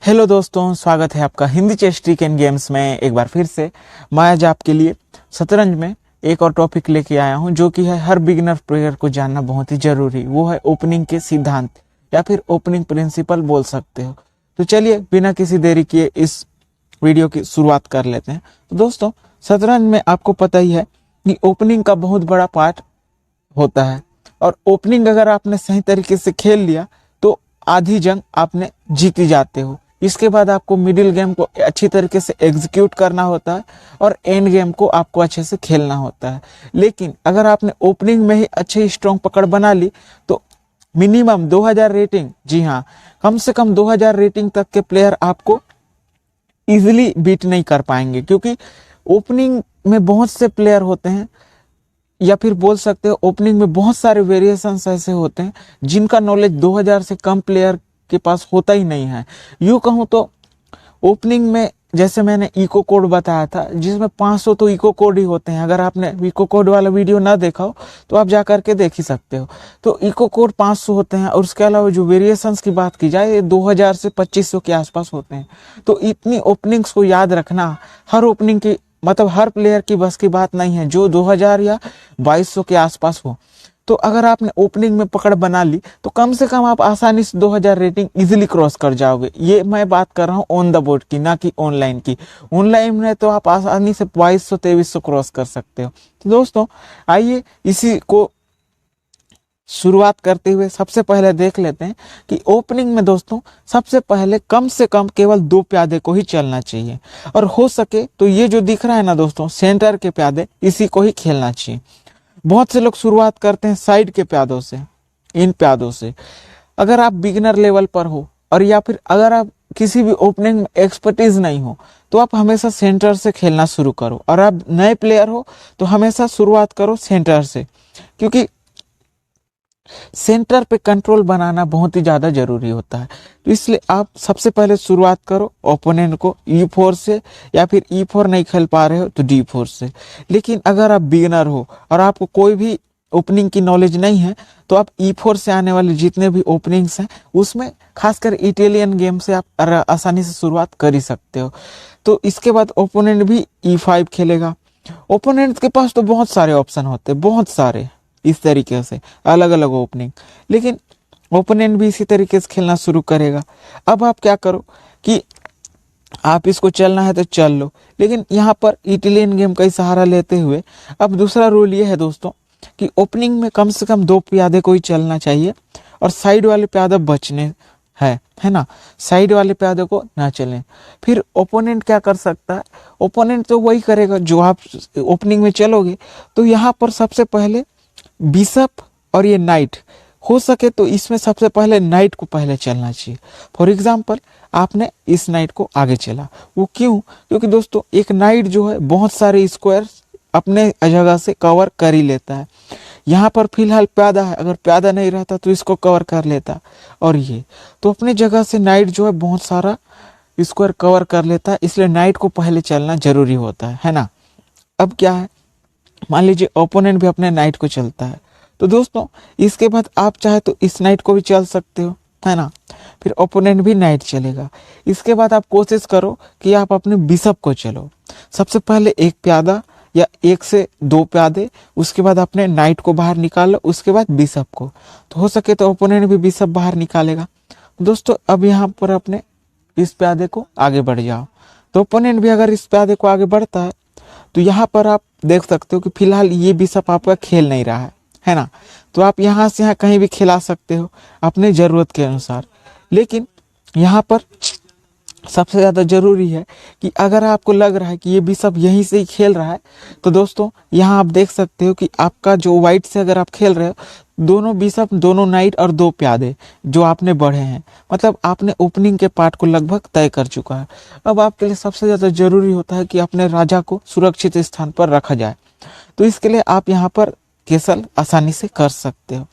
Hello दोस्तों, स्वागत है आपका Hindi chess trick and games में। एक बार फिर से मैं आज आपके लिए शतरंज में एक और टॉपिक लेके आया हूं, जो कि है हर बिगिनर प्लेयर को जानना बहुत ही जरूरी। वो है ओपनिंग के सिद्धांत या फिर ओपनिंग प्रिंसिपल बोल सकते हो। तो चलिए बिना किसी देरी किए इस वीडियो की शुरुआत कर लेते हैं। तो दोस्तों, शतरंज में आपको पता ही है कि ओपनिंग का बहुत बड़ा पार्ट होता है, और ओपनिंग अगर आपने सही तरीके से खेल लिया तो आधी जंग आपने जीत जाते हो। इसके बाद आपको मिडिल गेम को अच्छी तरीके से एग्जीक्यूट करना होता है और एंड गेम को आपको अच्छे से खेलना होता है। लेकिन अगर आपने ओपनिंग में ही अच्छी स्ट्रॉन्ग पकड़ बना ली तो मिनिमम 2000 रेटिंग, जी हाँ, कम से कम 2000 रेटिंग तक के प्लेयर आपको इजीली बीट नहीं कर पाएंगे, क्योंकि ओपनिंग में बहुत से प्लेयर होते हैं, या फिर बोल सकते हो ओपनिंग में बहुत सारे वेरिएशंस ऐसे होते हैं जिनका नॉलेज 2000 से कम प्लेयर के पास होता ही नहीं है। यूं कहूं तो ओपनिंग में जैसे मैंने इको कोड बताया था, जिसमें 500 तो इको कोड ही होते हैं। अगर आपने इको कोड वाला वीडियो ना देखा हो तो आप जा करके देख ही सकते हो। तो इको कोड 500 होते हैं, और उसके अलावा जो वेरिएशंस की बात की जाए ये 2000 से 2500 के आसपास होते हैं। तो इतनी ओपनिंग्स को याद रखना हर ओपनिंग की मतलब हर प्लेयर की बस की बात नहीं है, जो 2000 या 2200 के आसपास हो। तो अगर आपने ओपनिंग में पकड़ बना ली तो कम से कम आप आसानी से 2000 रेटिंग इजीली क्रॉस कर जाओगे। ये मैं बात कर रहा हूँ ऑन द बोर्ड की, ना कि ऑनलाइन की। ऑनलाइन में तो आप आसानी से 2200-2300 क्रॉस कर सकते हो। तो दोस्तों, आइए इसी को शुरुआत करते हुए सबसे पहले देख लेते हैं कि ओपनिंग में दोस्तों सबसे पहले कम से कम केवल 2 प्यादे को ही चलना चाहिए, और हो सके तो ये जो दिख रहा है ना दोस्तों, सेंटर के प्यादे, इसी को ही खेलना चाहिए। बहुत से लोग शुरुआत करते हैं साइड के प्यादों से, इन प्यादों से। अगर आप बिगिनर लेवल पर हो, और या फिर अगर आप किसी भी ओपनिंग में एक्सपर्टीज नहीं हो, तो आप हमेशा सेंटर से खेलना शुरू करो। और आप नए प्लेयर हो तो हमेशा शुरुआत करो सेंटर से, क्योंकि सेंटर पे कंट्रोल बनाना बहुत ही ज्यादा जरूरी होता है। तो इसलिए आप सबसे पहले शुरुआत करो ओपोनेंट को E4 से, या फिर E4 नहीं खेल पा रहे हो तो D4 से। लेकिन अगर आप बिगिनर हो और आपको कोई भी ओपनिंग की नॉलेज नहीं है, तो आप E4 से आने वाले जितने भी ओपनिंग्स हैं उसमें खासकर इटालियन गेम से आप आसानी से शुरुआत कर ही सकते हो। तो इसके बाद ओपोनेंट भी E5 खेलेगा। ओपोनेंट के पास तो बहुत सारे ऑप्शन होते हैं, बहुत सारे, इस तरीके से अलग अलग ओपनिंग। लेकिन ओपोनेंट भी इसी तरीके से खेलना शुरू करेगा। अब आप क्या करो कि आप इसको चलना है तो चल लो, लेकिन यहाँ पर इटालियन गेम का ही सहारा लेते हुए अब दूसरा रूल ये है दोस्तों कि ओपनिंग में कम से कम 2 प्यादे को ही चलना चाहिए, और साइड वाले प्यादे बचने है ना, साइड वाले प्यादे को ना चलें। फिर ओपोनेंट क्या कर सकता है, ओपोनेंट तो वही करेगा जो आप ओपनिंग में चलोगे। तो यहाँ पर सबसे पहले बिशप और ये नाइट, हो सके तो इसमें सबसे पहले नाइट को पहले चलना चाहिए। फॉर एग्जाम्पल, आपने इस नाइट को आगे चला, वो क्यों? क्योंकि दोस्तों एक नाइट जो है बहुत सारे स्क्वायर अपने जगह से कवर कर ही लेता है। यहाँ पर फिलहाल प्यादा है, अगर प्यादा नहीं रहता तो इसको कवर कर लेता, और ये तो अपने जगह से नाइट जो है बहुत सारा स्क्वायर कवर कर लेता है, इसलिए नाइट को पहले चलना जरूरी होता है ना। अब क्या है, मान लीजिए ओपोनेंट भी अपने नाइट को चलता है, तो दोस्तों इसके बाद आप चाहे तो इस नाइट को भी चल सकते हो, है ना। फिर ओपोनेंट भी नाइट चलेगा। इसके बाद आप कोशिश करो कि आप अपने बिशप को चलो। सबसे पहले एक प्यादा या 1 से 2 प्यादे, उसके बाद अपने नाइट को बाहर निकालो, उसके बाद बिशप को। तो हो सके तो ओपोनेंट भी बिशप बाहर निकालेगा। दोस्तों अब यहाँ पर अपने इस प्यादे को आगे बढ़ जाओ। तो ओपोनेंट भी अगर इस प्यादे को आगे बढ़ता है तो यहाँ पर आप देख सकते हो कि फिलहाल ये बिशप आपका खेल नहीं रहा है ना। तो आप यहाँ से यहाँ कहीं भी खिला सकते हो अपने ज़रूरत के अनुसार। लेकिन यहाँ पर सबसे ज़्यादा ज़रूरी है कि अगर आपको लग रहा है कि ये बिशप यहीं से ही खेल रहा है, तो दोस्तों यहाँ आप देख सकते हो कि आपका जो वाइट से अगर आप खेल रहे हो, दोनों बिशप, दोनों नाइट और 2 प्यादे जो आपने बढ़े हैं, मतलब आपने ओपनिंग के पार्ट को लगभग तय कर चुका है। अब आपके लिए सबसे ज़्यादा ज़रूरी होता है कि अपने राजा को सुरक्षित स्थान पर रखा जाए। तो इसके लिए आप यहाँ पर कैसल आसानी से कर सकते हो।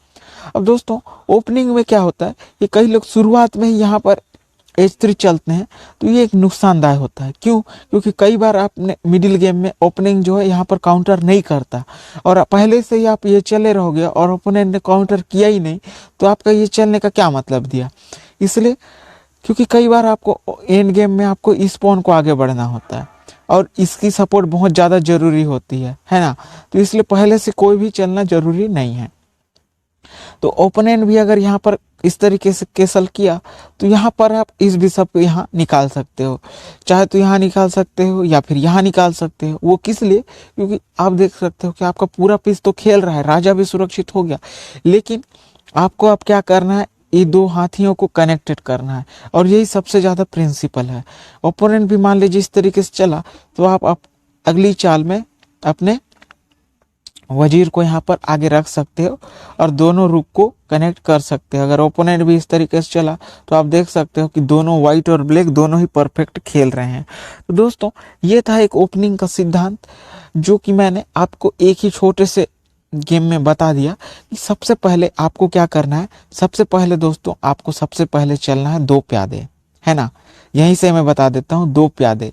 अब दोस्तों ओपनिंग में क्या होता है कि कई लोग शुरुआत में ही यहाँ पर H3 चलते हैं, तो ये एक नुकसानदायक होता है। क्यों? क्योंकि कई बार आपने मिडिल गेम में ओपनिंग जो है यहाँ पर काउंटर नहीं करता, और पहले से ही आप ये चले रहोगे और ओपोनेंट ने काउंटर किया ही नहीं, तो आपका ये चलने का क्या मतलब दिया। इसलिए क्योंकि कई बार आपको एंड गेम में आपको इस पॉन को आगे बढ़ना होता है और इसकी सपोर्ट बहुत ज़्यादा जरूरी होती है ना। तो इसलिए पहले से कोई भी चलना जरूरी नहीं है। तो ओपोनेंट भी अगर यहाँ पर इस तरीके से केसल किया तो यहाँ पर आप इस बिशप को यहाँ निकाल सकते हो, चाहे तो यहाँ निकाल सकते हो या फिर यहाँ निकाल सकते हो। वो किस लिए? क्योंकि आप देख सकते हो कि आपका पूरा पीस तो खेल रहा है, राजा भी सुरक्षित हो गया, लेकिन आपको अब क्या करना है, ये दो हाथियों को कनेक्टेड करना है और यही सबसे ज़्यादा प्रिंसिपल है। ओपोनेंट भी मान लीजिए इस तरीके से चला तो आप अगली चाल में अपने वजीर को यहाँ पर आगे रख सकते हो और दोनों रुक को कनेक्ट कर सकते हो। अगर ओपोनेंट भी इस तरीके से चला तो आप देख सकते हो कि दोनों व्हाइट और ब्लैक दोनों ही परफेक्ट खेल रहे हैं। तो दोस्तों ये था एक ओपनिंग का सिद्धांत जो कि मैंने आपको एक ही छोटे से गेम में बता दिया कि सबसे पहले आपको क्या करना है। सबसे पहले दोस्तों आपको सबसे पहले चलना है 2 प्यादे, है ना। यहीं से मैं बता देता हूँ 2 प्यादे,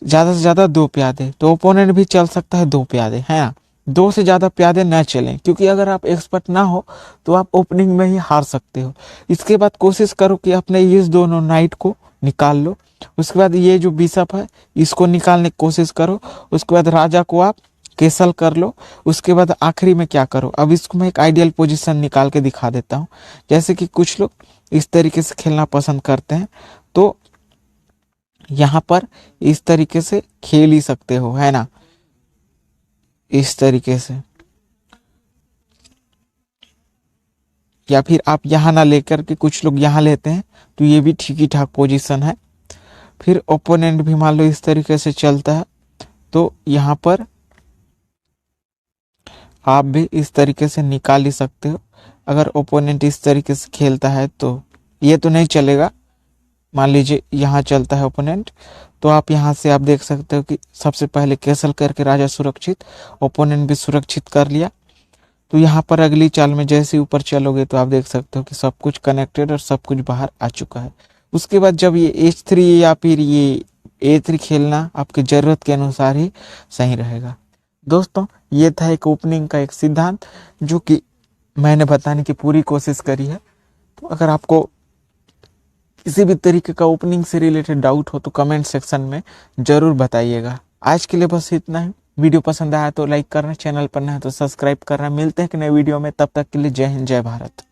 ज़्यादा से ज़्यादा 2 प्यादे। तो ओपोनेंट भी चल सकता है 2 प्यादे, है ना। 2 से ज़्यादा प्यादे न चलें, क्योंकि अगर आप एक्सपर्ट ना हो तो आप ओपनिंग में ही हार सकते हो। इसके बाद कोशिश करो कि अपने इस दोनों नाइट को निकाल लो। उसके बाद ये जो बिशप है इसको निकालने की कोशिश करो। उसके बाद राजा को आप केसल कर लो। उसके बाद आखिरी में क्या करो, अब इसको मैं एक आइडियल पोजीशन निकाल के दिखा देता हूँ। जैसे कि कुछ लोग इस तरीके से खेलना पसंद करते हैं, तो यहाँ पर इस तरीके से खेल ही सकते हो, है ना, इस तरीके से। या फिर आप यहाँ ना लेकर के कुछ लोग यहाँ लेते हैं, तो ये भी ठीक ही ठाक पोजीशन है। फिर ओपोनेंट भी मान लो इस तरीके से चलता है, तो यहाँ पर आप भी इस तरीके से निकाल ही सकते हो। अगर ओपोनेंट इस तरीके से खेलता है तो ये तो नहीं चलेगा। मान लीजिए यहाँ चलता है ओपोनेंट, तो आप यहाँ से आप देख सकते हो कि सबसे पहले कैसल करके राजा सुरक्षित, ओपोनेंट भी सुरक्षित कर लिया। तो यहाँ पर अगली चाल में जैसे ही ऊपर चलोगे तो आप देख सकते हो कि सब कुछ कनेक्टेड और सब कुछ बाहर आ चुका है। उसके बाद जब ये H3 या फिर ये A3 खेलना आपकी ज़रूरत के अनुसार ही सही रहेगा। दोस्तों ये था एक ओपनिंग का एक सिद्धांत जो कि मैंने बताने की पूरी कोशिश करी है। तो अगर आपको किसी भी तरीके का ओपनिंग से रिलेटेड डाउट हो तो कमेंट सेक्शन में ज़रूर बताइएगा। आज के लिए बस इतना ही। वीडियो पसंद आया तो लाइक करना, चैनल पर नया है तो सब्सक्राइब करना। मिलते हैं कि नए वीडियो में, तब तक के लिए जय हिंद, जय भारत।